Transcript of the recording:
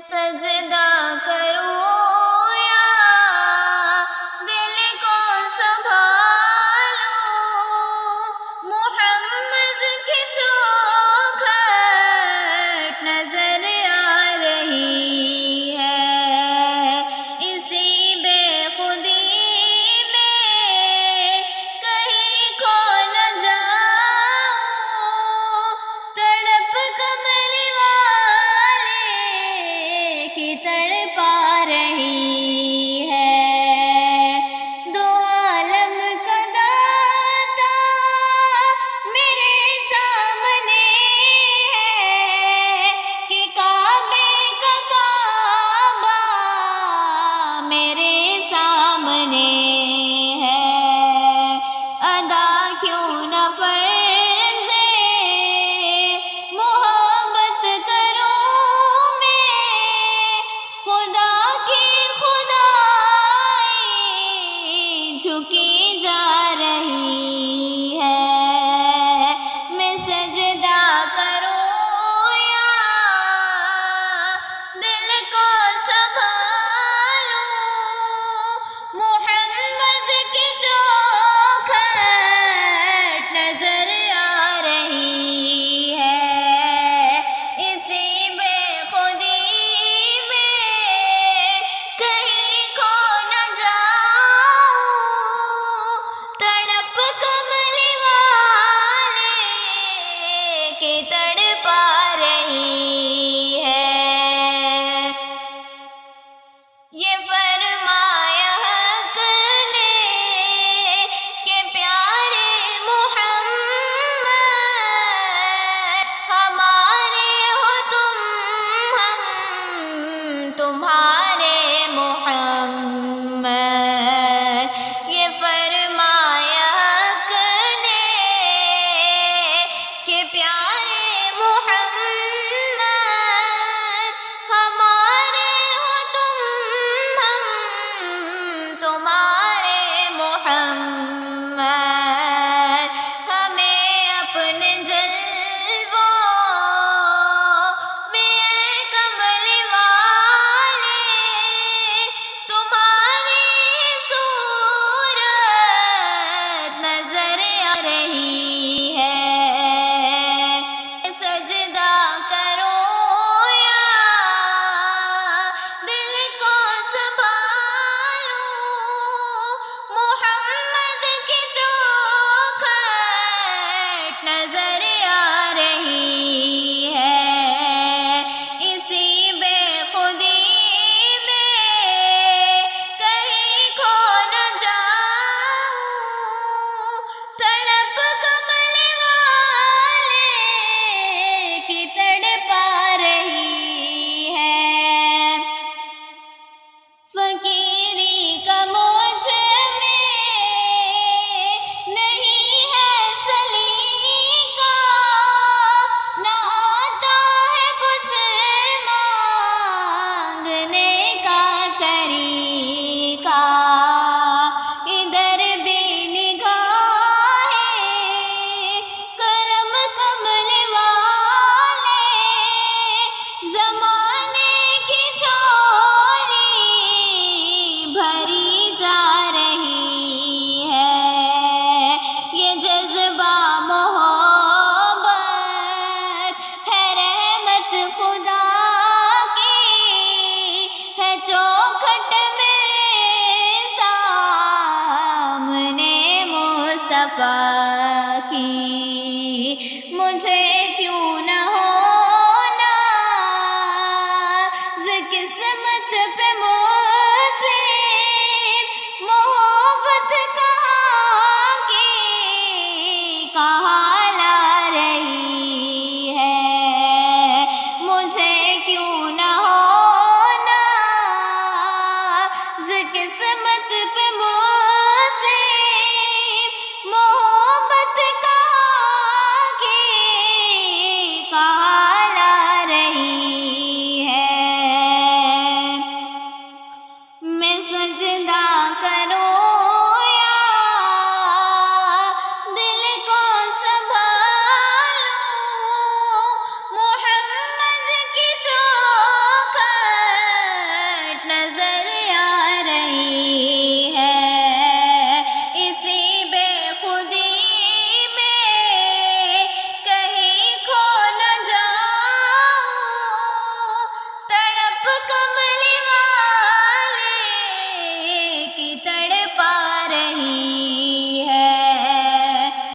سجدہ کروں یا دل کو سنبھالوں، محمد کی چوکھٹ نظر آ رہی ہے، اسی بے خودی میں کہیں کھو نہ جاؤں، تڑپ کمل والے کی تڑپا رہی ہے، دو عالم کا داتا میرے سامنے ہے، کہ کعبے کا کعبہ میرے سامنے ہے، ادا کیوں نہ فرض محبت کروں میں، خدا کی خدائی جھکی جا رہی ہے، میں سجدہ کروں یا دل کو سنبھالوں، محمد کی چوکھٹ نظر آ رہی ہے، اسی بے خودی میں کہیں کھو نہ جاؤں، تڑپ کمل والے کی تڑپا رہی ہے، یہ فرمایا حق نے کہ پیارے محمد ہمارے ہو تم، ہم تمہارے محمد، یہ فرمایا حق نے کہ پیارے محمد ہمارے ہو تم، ہم تمہارے محمد، ہمیں اپنے جلووں میں اے کمل والے تمہاری صورت نظر آ رہی ہے، سجدہ کروں یا دل کو سنبھالوں، محمد کی چوکھٹ نظر آ رہی ہے، اسی بے خودی میں کہیں کھو نہ جاؤں، تڑپ کمل والے کی تڑپا رہی ہے، فقیری کا مجھ میں نہیں ہے سلیقہ، نہ آتا ہے کچھ مانگنے کا طریقہ، ادھر بھی نگاہ کرم کمل والے، زمانے کی جھولی بھری جا رہی ہے، یہ جذبہ محبت ہے رحمت خدا کی، ہے چوکھٹ میرے سامنے مصطفیٰ کی، مجھے کیوں نہ ہونا قسمت